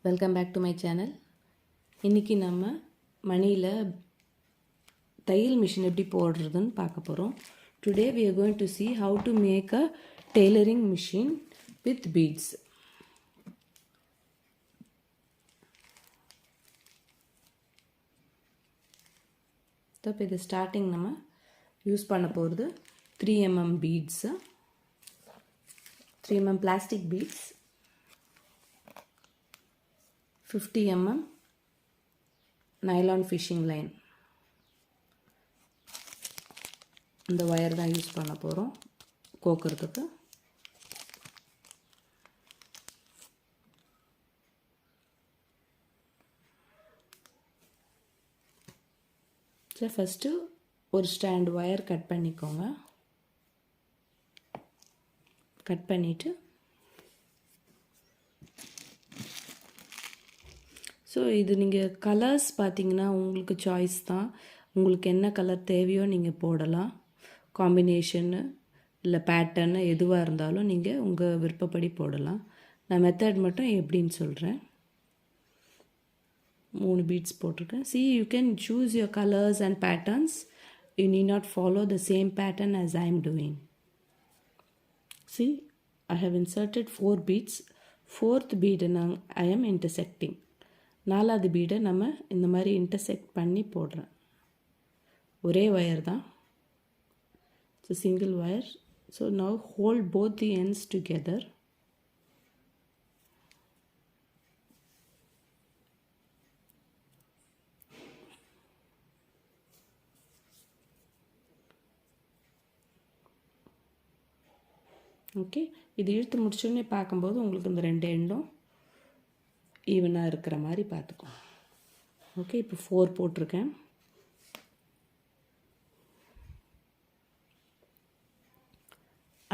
Welcome back to my channel. இன்றைக்கி நம்ம மணியில் தையல் மிஷின் எப்படி போடுறதுன்னு பார்க்க போகிறோம். Today we are going to see how to make a tailoring machine with beads. இப்போ இது ஸ்டார்டிங் நம்ம யூஸ் பண்ண போகிறது 3mm beads, 3mm plastic beads, 50mm nylon fishing line. இந்த வயர் தான் யூஸ் பண்ண போகிறோம் கோக்கிறதுக்கு. சரி, ஃபஸ்ட்டு ஒரு ஸ்டாண்ட் ஒயர் கட் பண்ணிக்கோங்க. கட் பண்ணிவிட்டு ஸோ இது நீங்கள் கலர்ஸ் பார்த்தீங்கன்னா உங்களுக்கு சாய்ஸ் தான். உங்களுக்கு என்ன கலர் தேவையோ நீங்கள் போடலாம். காம்பினேஷன்னு இல்லை பேட்டர்னு எதுவாக இருந்தாலும் நீங்கள் உங்கள் விருப்பப்படி போடலாம். நான் மெத்தட் மட்டும் எப்படின்னு சொல்கிறேன். 3 பீட்ஸ் போட்டிருக்கேன். See, you can choose your colors and patterns. You need not follow the same pattern as I am doing. See, I have inserted 4 beads. 4th bead I am intersecting. 4வது பீடை நம்ம இந்த மாதிரி intersect பண்ணி போடுறேன். ஒரே wire தான். So single wire. So now hold both the ends together. Okay, இது இழுத்து முடிச்சோடனே பார்க்கும்போது உங்களுக்கு இந்த 2 எண்டும் ஈவனாக இருக்கிற மாதிரி பார்த்துக்கோ. ஓகே, இப்போ 4 போட்டிருக்கேன்.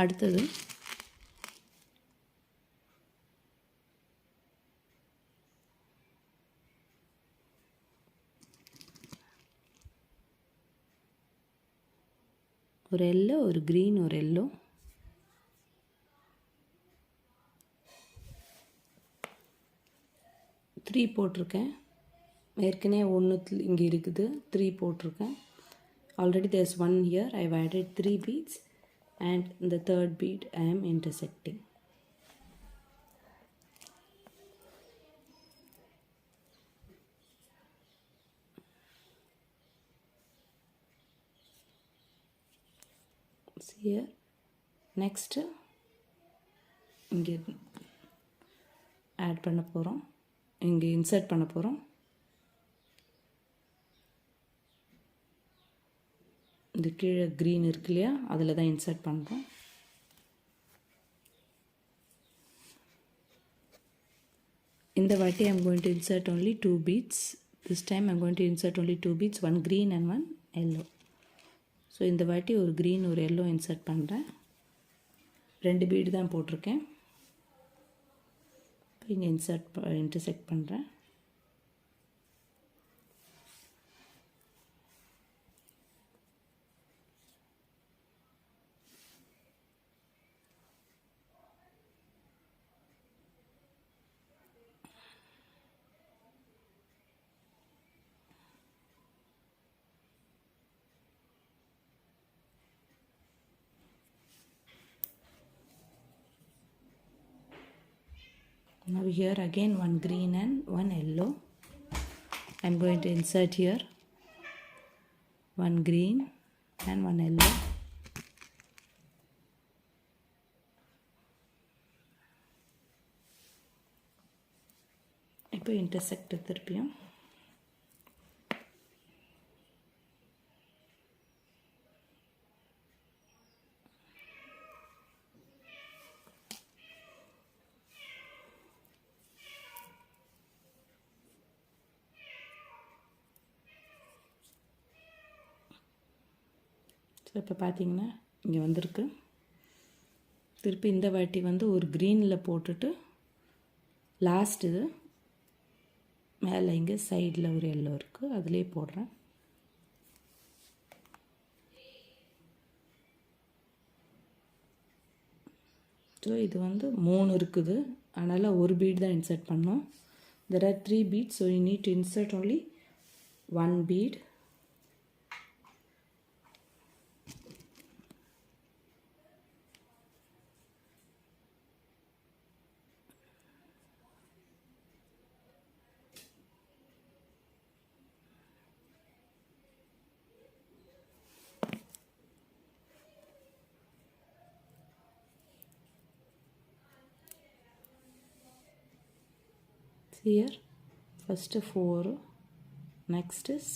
அடுத்தது ஒரு எல்லோ, ஒரு க்ரீன், ஒரு எல்லோ, த்ரீ போட்டிருக்கேன். ஏற்கனவே ஒன்று இங்கே இருக்குது, 3 போட்டிருக்கேன். Already there's 1 here. I've added 3 beads and the 3rd bead I am intersecting. See here. Next இங்கே ஆட் பண்ண போகிறோம், இங்கே இன்சர்ட் பண்ண போகிறோம். இந்த கீழே க்ரீன் இருக்கு இல்லையா, அதில் தான் இன்சர்ட் பண்ணுறோம். இந்த வாட்டி I'm going to insert only 2 beads. This time I'm going to insert only 2 beads, 1 green and 1 yellow. So இந்த வாட்டி ஒரு க்ரீன் ஒரு எல்லோ இன்சர்ட் பண்ணுறேன். 2 பீடு தான் போட்டிருக்கேன். இப்போ இங்கே இன்டர்செக்ட் பண்ணுறேன். Now here again 1 green and 1 yellow. I am going to insert here 1 green and 1 yellow. இப்போ இன்டர்செக்ட் திருப்பியும் இப்போ பார்த்தீங்கன்னா இங்கே வந்திருக்கு. திருப்பி இந்த வாட்டி ஒரு க்ரீனில் போட்டுட்டு லாஸ்ட் இது மேலே இங்கே சைடில் ஒரு எல்லோ இருக்குது, அதிலே போடுறேன். ஸோ இது 3 இருக்குது, அதனால் ஒரு பீட் தான் இன்சர்ட் பண்ணோம். There are 3 beads, so you need to insert only 1 bead. Here first 4, next is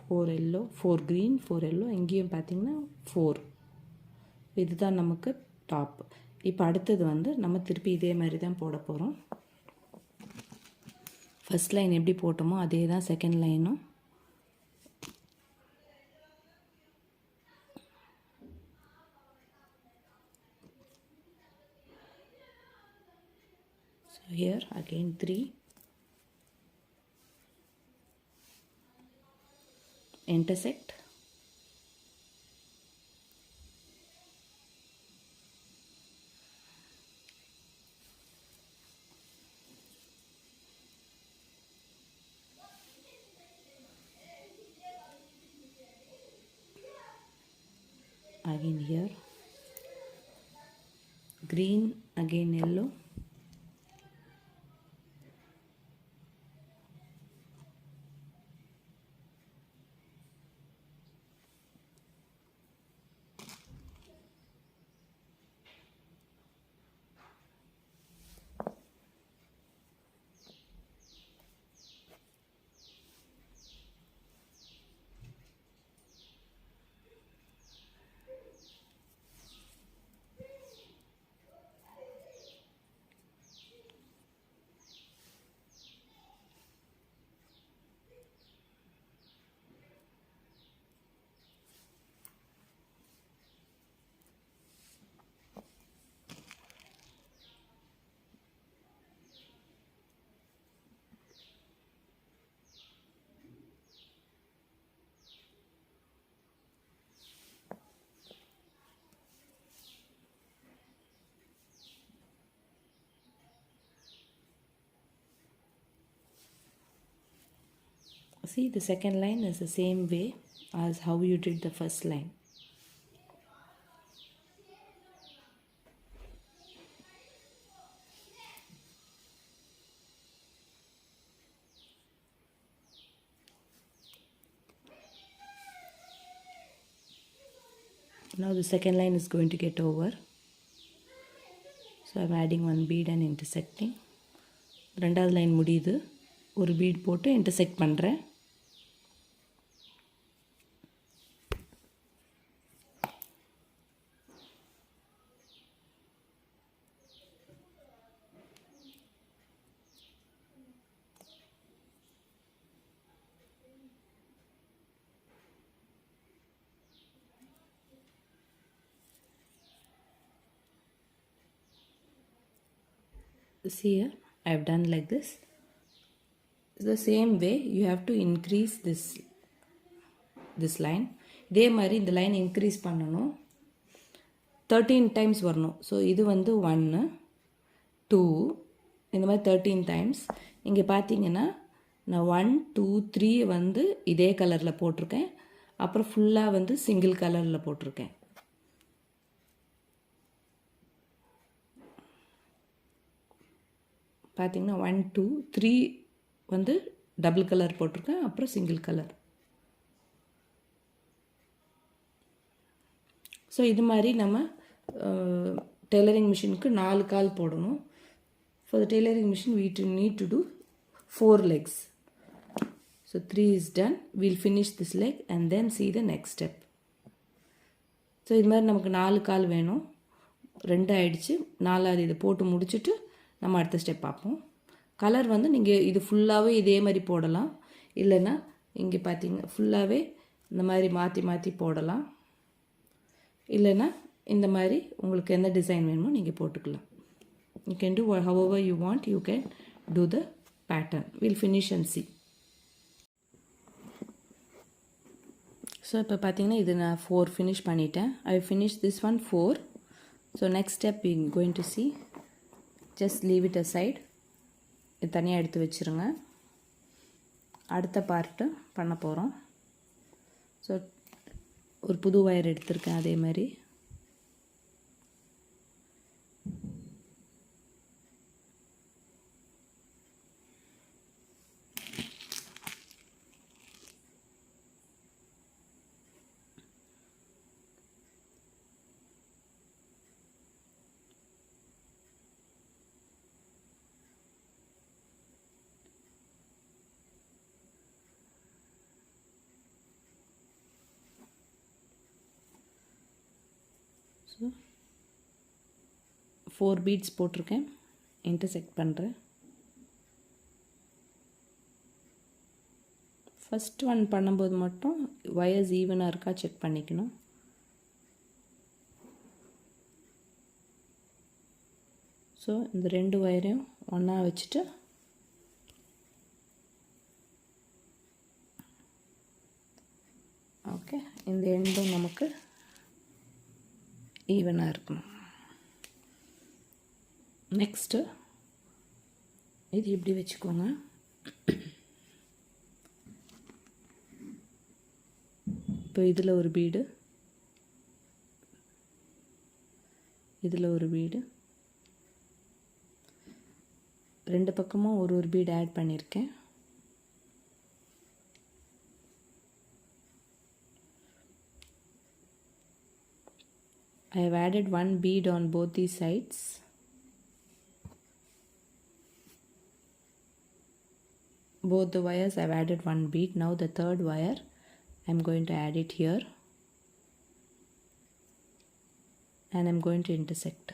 4 yellow, 4 green, 4 yellow, இங்கேயும் பார்த்தீங்கன்னா 4. இதுதான் நமக்கு டாப். இப்போ அடுத்தது வந்து நம்ம திருப்பி இதே மாதிரி தான் போட போகிறோம். ஃபர்ஸ்ட் லைன் எப்படி போட்டோமோ அதே தான் செகண்ட் லைனும். So here again 3, intersect, again here green, again yellow, see the second line is the same way as how you did the first line. Now the second line is going to get over, so I'm adding 1 bead and intersecting. ரெண்டாவது line முடியுது, ஒரு bead போட்டு intersect பண்ணுறேன். See here, I have done like this. The same way you have to increase this line. இதே மாதிரி இந்த line increase பண்ணணும், 13 times வரணும். ஸோ இது வந்து 1 2 இந்த மாதிரி 13 டைம்ஸ். இங்கே பார்த்தீங்கன்னா நான் 1 2 3 வந்து இதே கலரில் போட்டிருக்கேன், அப்புறம் ஃபுல்லாக வந்து சிங்கிள் கலரில் போட்டிருக்கேன். பார்த்தீங்கன்னா 1 2 3 வந்து டபுள் கலர் போட்டிருக்கேன், அப்புறம் சிங்கிள் கலர். ஸோ இது மாதிரி நம்ம டெய்லரிங் மிஷினுக்கு 4 கால் போடணும். For the tailoring machine we need to do 4 legs. So 3 is done. We'll finish this leg and then see the next step. So இது மாதிரி நமக்கு 4 கால் வேணும். 2 ஆயிடுச்சு, 4வது இதை போட்டு முடிச்சுட்டு நம்ம அடுத்த ஸ்டெப் பார்ப்போம். கலர் வந்து நீங்கள் இது ஃபுல்லாகவே இதே மாதிரி போடலாம், இல்லைன்னா இங்கே பார்த்தீங்க ஃபுல்லாகவே இந்த மாதிரி மாற்றி மாற்றி போடலாம், இல்லைன்னா இந்த மாதிரி உங்களுக்கு எந்த டிசைன் வேணுமோ நீங்கள் போட்டுக்கலாம். You can do however you want, you can do the pattern. We'll finish and see. So இப்போ பார்த்தீங்கன்னா இது நான் 4 ஃபினிஷ் பண்ணிட்டேன். I finished this one 4. So next step we going to see. Just leave it aside. தனியாக எடுத்து வச்சுருங்க. அடுத்த part பண்ண போகிறோம். ஸோ ஒரு புது ஒயர் எடுத்திருக்கேன். அதே மாதிரி ஸோ 4 பீட்ஸ் போட்டிருக்கேன். இன்டர்செக்ட் பண்ணுறேன். ஃபஸ்ட் ஒன் பண்ணும்போது மட்டும் ஒயர்ஸ் ஈவனாக இருக்கா செக் பண்ணிக்கணும். ஸோ இந்த 2 ஒயரையும் ஒன்றா வச்சுட்டு ஓகே, இந்த எண்டும் நமக்கு ஈவனாக இருக்கணும். நெக்ஸ்ட்டு இது இப்படி வச்சுக்கோங்க. இப்போ இதில் ஒரு பீடு, இதில் ஒரு பீடு, 2 பக்கமும் ஒரு பீடு ஆட் பண்ணியிருக்கேன். I have added 1 bead on both these sides. Both the wires I have added 1 bead. Now the third wire I am going to add it here and I am going to intersect.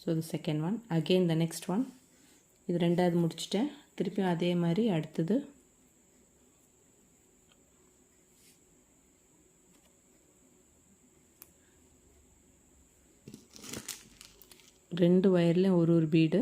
So the second one, again the next one. இது 2வது முடிச்சிட்டேன். திருப்பியும் அதே மாதிரி அடுத்தது ரெண்டு ஒயர்லையும் ஒரு bead,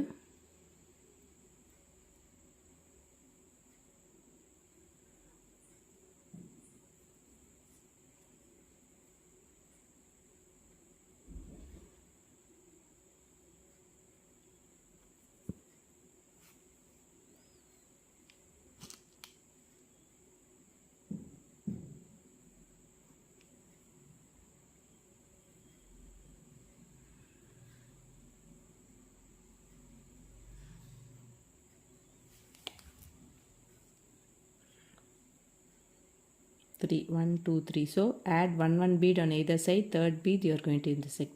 three, 1, 2, 3. So add 1 bead on either side. Third bead you are going to intersect.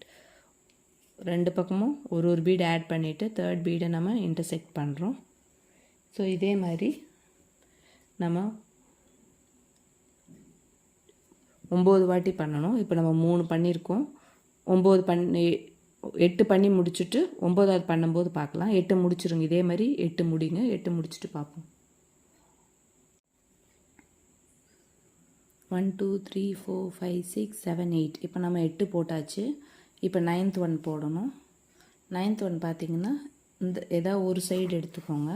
ரெண்டு பக்கமும் ஒரு பீட் ஆட் பண்ணிவிட்டு தேர்ட் பீடை நம்ம இன்டர்செக்ட் பண்ணுறோம். ஸோ இதே மாதிரி நம்ம 9 வாட்டி பண்ணணும். இப்போ நம்ம 3 பண்ணியிருக்கோம். 8 பண்ணி முடிச்சுட்டு 9வது பண்ணும்போது பார்க்கலாம். 8 முடிச்சிருங்க. இதே மாதிரி 8 முடிங்க. 8 முடிச்சுட்டு பார்ப்போம். 1, 2, 3, 4, 5, 6, 7, 8. இப்போ நம்ம 8 போட்டாச்சு. இப்போ 9th ஒன் போடணும். 9th ஒன் பார்த்திங்கன்னா இந்த ஏதாவது ஒரு சைடு எடுத்துக்கோங்க.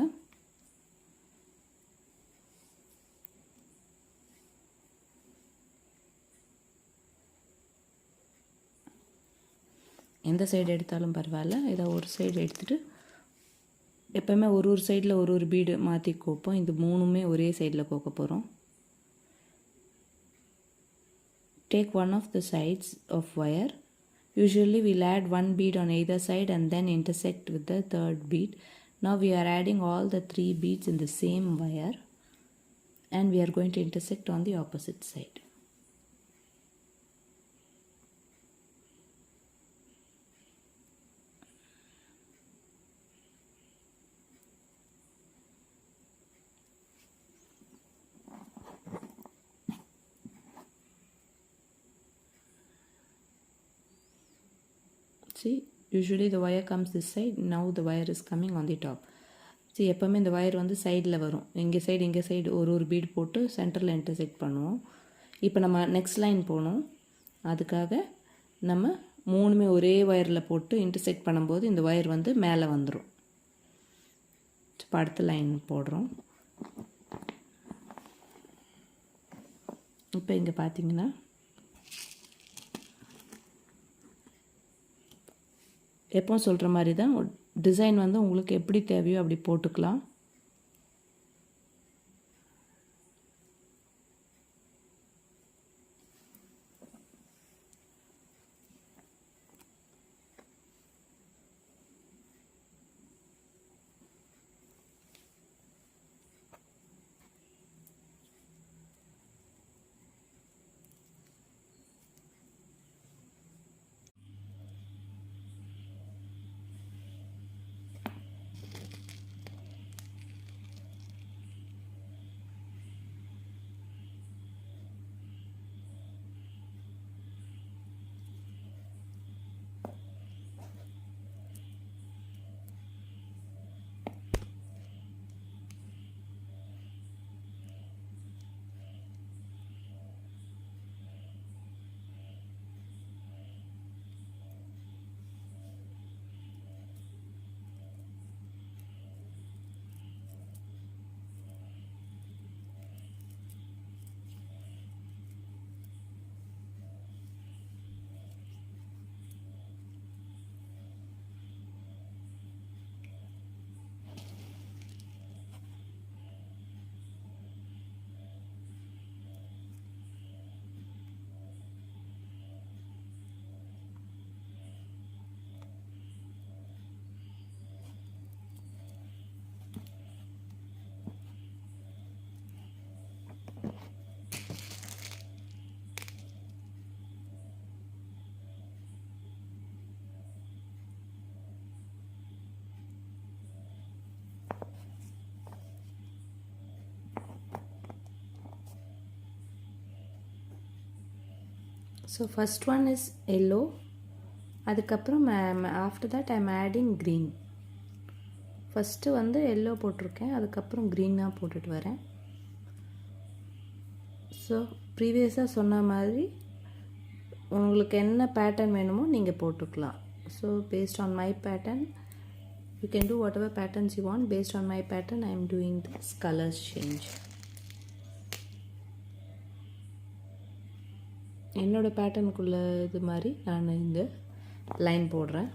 எந்த சைடு எடுத்தாலும் பரவாயில்ல. ஏதாவது ஒரு சைடு எடுத்துகிட்டு எப்போவுமே ஒரு சைடில் ஒரு பீடு மாற்றி கோப்போம். இந்த 3மே ஒரே சைடில் கோக்க போகிறோம். Take one of the sides of wire. Usually we'll add 1 bead on either side and then intersect with the third bead. Now we are adding all the 3 beads in the same wire and we are going to intersect on the opposite side. See, usually the wire comes this side. Now the wire is coming on the top. See, எப்போவுமே இந்த wire வந்து சைடில் வரும். இங்கே side ஒரு beat போட்டு சென்டரில் intersect பண்ணுவோம். இப்போ நம்ம நெக்ஸ்ட் லைன் போகணும். அதுக்காக நம்ம மூணுமே ஒரே ஒயரில் போட்டு இன்டர்செக்ட் பண்ணும்போது இந்த ஒயர் வந்து மேலே வந்துடும். இப்போ அடுத்த லைன் போடுறோம். இப்போ இங்கே பார்த்தீங்கன்னா எப்போ சொல்கிற மாதிரி தான் டிசைன் வந்து உங்களுக்கு எப்படி தேவையோ அப்படி போட்டுக்கலாம். So first one is yellow. அதுக்கப்புறம் after that I am adding green. First வந்து எல்லோ போட்டிருக்கேன், அதுக்கப்புறம் க்ரீனாக போட்டுட்டு வரேன். ஸோ ப்ரீவியஸாக சொன்ன மாதிரி உங்களுக்கு என்ன பேட்டர்ன் வேணுமோ நீங்கள் போட்டுக்கலாம். So based on my pattern you can do what ever patterns you want. Based on my pattern I am doing this colours change. என்னோடய பேட்டர்னுக்குள்ளே இது மாதிரி நான் இங்கே லைன் போடுறேன்.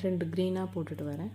ரெண்டு க்ரீனாக போட்டுட்டு வரேன்.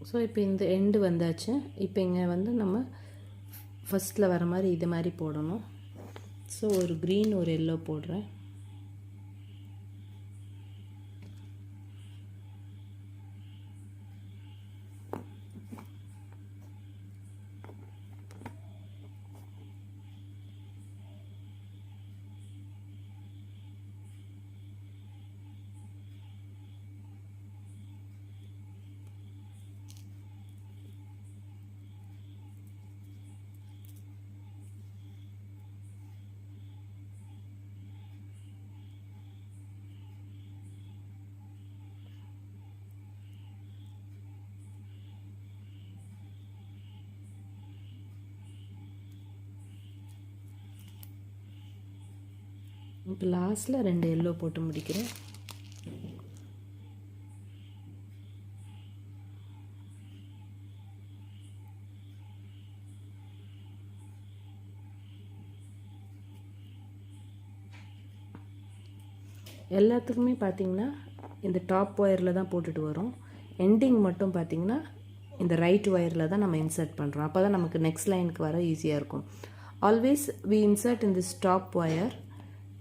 ஸோ இப்போ இந்த எண்டு வந்தாச்சு. இப்போ இங்கே வந்து நம்ம ஃபஸ்ட்டில் வர மாதிரி இது மாதிரி போடணும். ஸோ ஒரு க்ரீன் ஒரு எல்லோ போடுறேன். இப்போ லாஸ்ட்டில் 2 எல்லோ போட்டு முடிக்கிறேன். எல்லாத்துக்குமே பார்த்திங்கன்னா இந்த டாப் ஒயரில் தான் போட்டுட்டு வரோம். எண்டிங் மட்டும் பார்த்திங்கன்னா இந்த ரைட் ஒயரில் தான் நம்ம இன்சர்ட் பண்ணுறோம். அப்போ தான் நமக்கு நெக்ஸ்ட் லைனுக்கு வர ஈஸியாக இருக்கும். Always we insert in this top wire.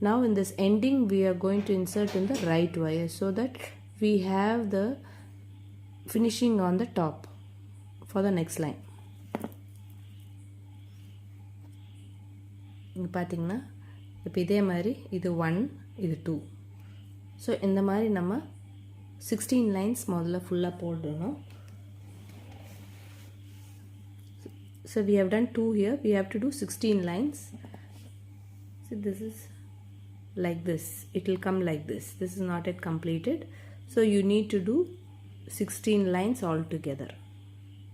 Now in this ending we are going to insert in the right wire so that we have the finishing on the top for the next line. இங்கே பார்த்தீங்கன்னா இப்போ இதே மாதிரி இது 1 இது 2. So இந்த மாதிரி நம்ம 16 லைன்ஸ் முதல்ல ஃபுல்லாக போடணும். So we have done 2 here. We have to do 16 lines. So this is like this. It will come like this. This is not yet completed. So you need to do 16 lines all together.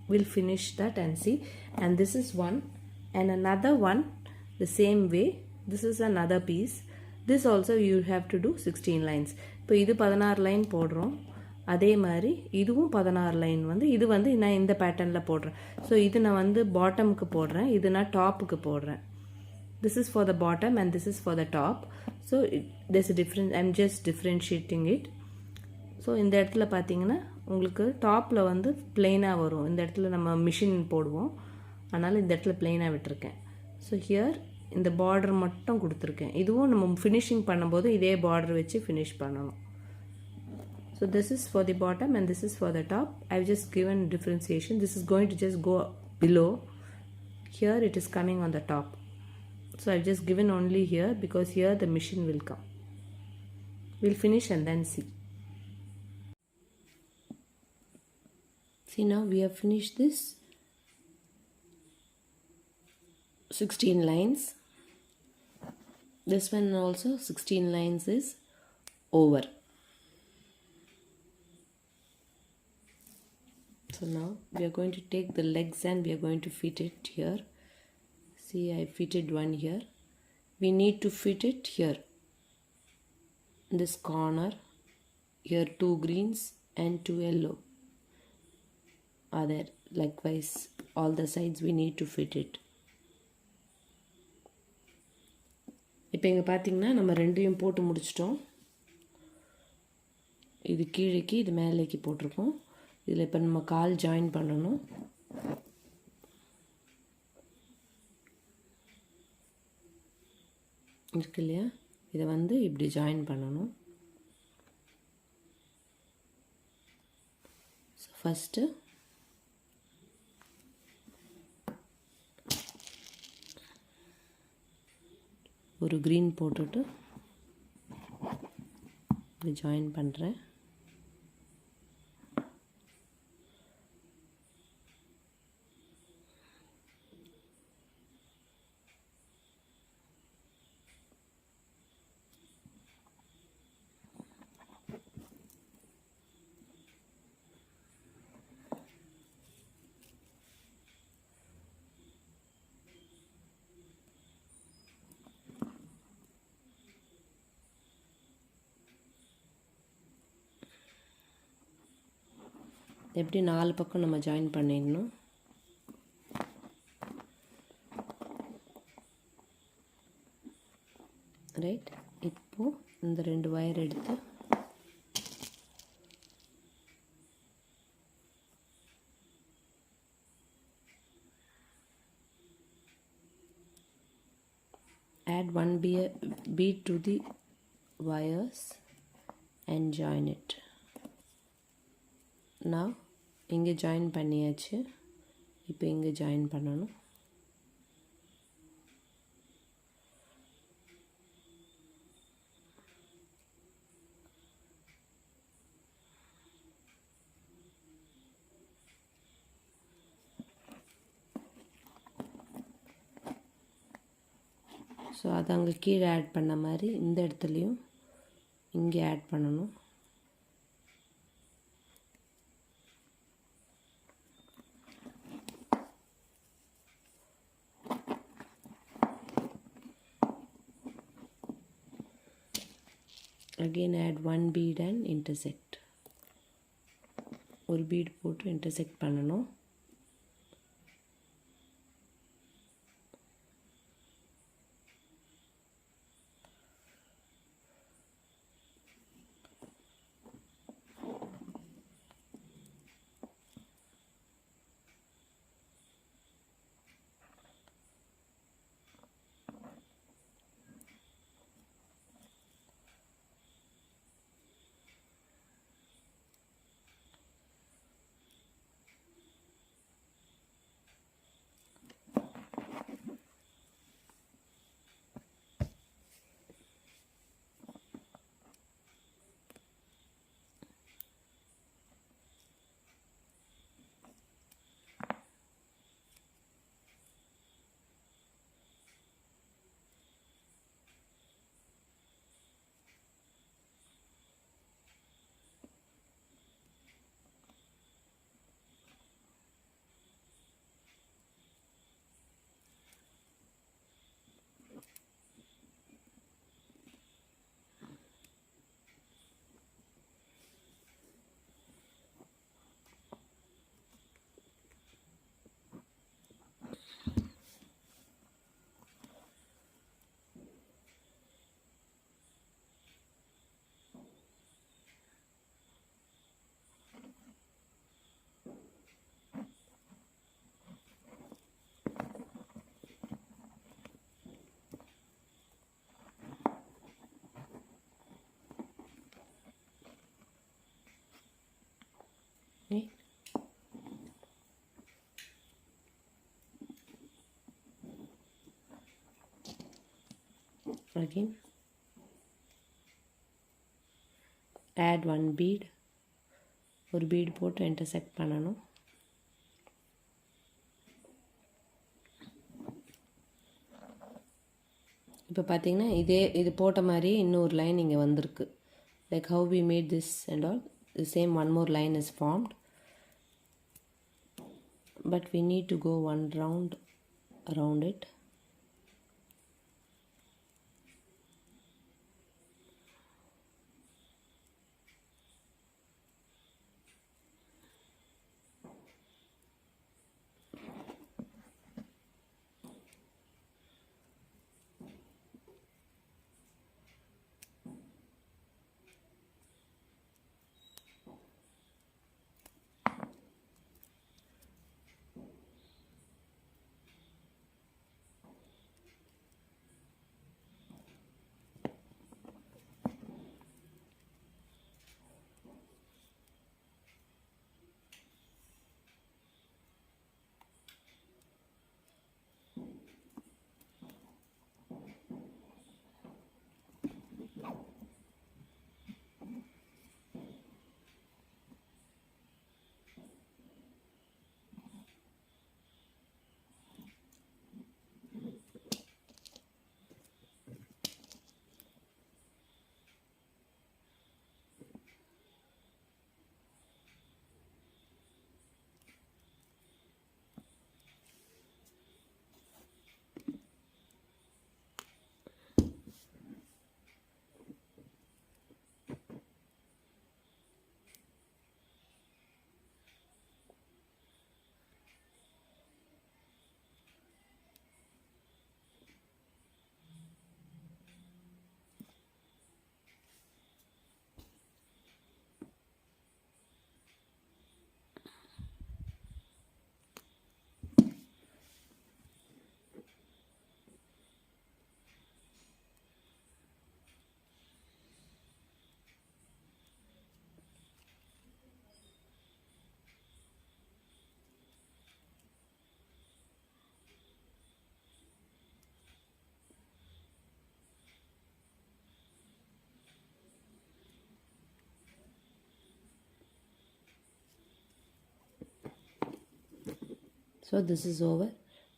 We'll finish that and see. And this is one. And another one the same way. This is another piece. This also you have to do 16 lines. இப்போ இது 16 line போடுறோம். அதே மாதிரி இதுவும் 16 line வந்து இது வந்து நான் இந்த பேட்டர்னில் போடுறேன். ஸோ இது நான் வந்து பாட்டமுக்கு போடுறேன், இது நான் டாப்புக்கு போடுறேன். This is for the bottom and this is for the top. So there's a difference. I'm just differentiating it. So இந்த இடத்துல பார்த்தீங்கன்னா உங்களுக்கு டாப்பில் வந்து பிளெயினாக வரும். இந்த இடத்துல நம்ம மிஷின் போடுவோம், அதனால் இந்த இடத்துல பிளெயினாக விட்டுருக்கேன். ஸோ ஹியர் இந்த பார்டர் மட்டும் கொடுத்துருக்கேன். இதுவும் நம்ம ஃபினிஷிங் பண்ணும்போது இதே பார்டர் வச்சு ஃபினிஷ் பண்ணணும். So this is for the bottom and this is for the top. I've just given differentiation. This is going to just go below. Here it is coming on the top. So I've just given only here because here the machine will come. We'll finish and then see. See, now we have finished this 16 lines. This one also 16 lines is over. So now we are going to take the legs and we are going to fit it here. See, I fitted one here. We need to fit it here. In this corner, here 2 greens and 2 yellow are there. Likewise, all the sides we need to fit it. இப்போ இங்கே பார்த்தீங்கன்னா நம்ம ரெண்டையும் போட்டு முடிச்சிட்டோம். இது கீழேக்கு இது மேலேக்கு போட்டிருக்கோம். இதில் இப்போ நம்ம கால் ஜாயின் பண்ணணும். இருக்கு இல்லையா, இதை வந்து இப்படி ஜாயின் பண்ணணும். ஸோ ஃபஸ்ட்டு ஒரு க்ரீன் போட்டுட்டு இப்படி ஜாயின் பண்ணுறேன். எப்படி 4 பக்கம் நம்ம ஜாயின் பண்ணிடணும். ரைட், இப்போது இந்த 2 வயர் எடுத்து add one bead to the wires and join it. Now இங்கே ஜாயின் பண்ணியாச்சு. இப்போ இங்கே ஜாயின் பண்ணணும். ஸோ அது அங்கே கீழே ஆட் பண்ண மாதிரி இந்த இடத்துலையும் இங்கே ஆட் பண்ணணும். Again add one bead and intersect. ஒரு bead போட்டு intersect பண்ணணும். Okay. Again add one bead. ஒரு bead போட்டு intersect பண்ணணும். இப்போ பார்த்தீங்கன்னா இது போட்ட மாதிரி இன்னொரு லைன் இங்கே வந்திருக்கு. Like how we made this and all, the same one more line is formed, but we need to go one round around it. So this is over.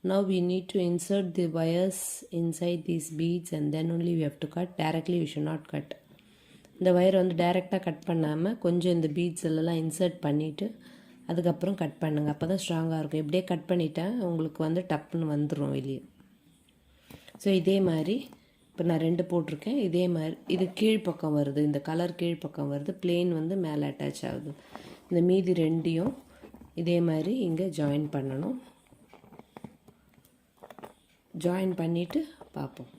Now we need to insert the wires inside these beads and then only we have to cut. Directly we should not cut. இந்த வயரை வந்து டைரெக்டாக cut பண்ணாமல் கொஞ்சம் இந்த beads எல்லாம் insert பண்ணிவிட்டு அதுக்கப்புறம் கட் பண்ணுங்கள். அப்போ தான் ஸ்ட்ராங்காக இருக்கும். இப்படியே கட் பண்ணிட்டேன் உங்களுக்கு வந்து டப்புன்னு வந்துடும் வெளியே. ஸோ இதே மாதிரி இப்போ நான் 2 போட்டிருக்கேன். இதே மாதிரி இது கீழ்ப்பக்கம் வருது, இந்த கலர் கீழ்ப்பக்கம் வருது, பிளெயின் வந்து மேலே அட்டாச் ஆகுது. இந்த மீதி 2யும் இதே மாதிரி இங்கே ஜாயின் பண்ணணும். ஜாயின் பண்ணிவிட்டு பார்ப்போம்.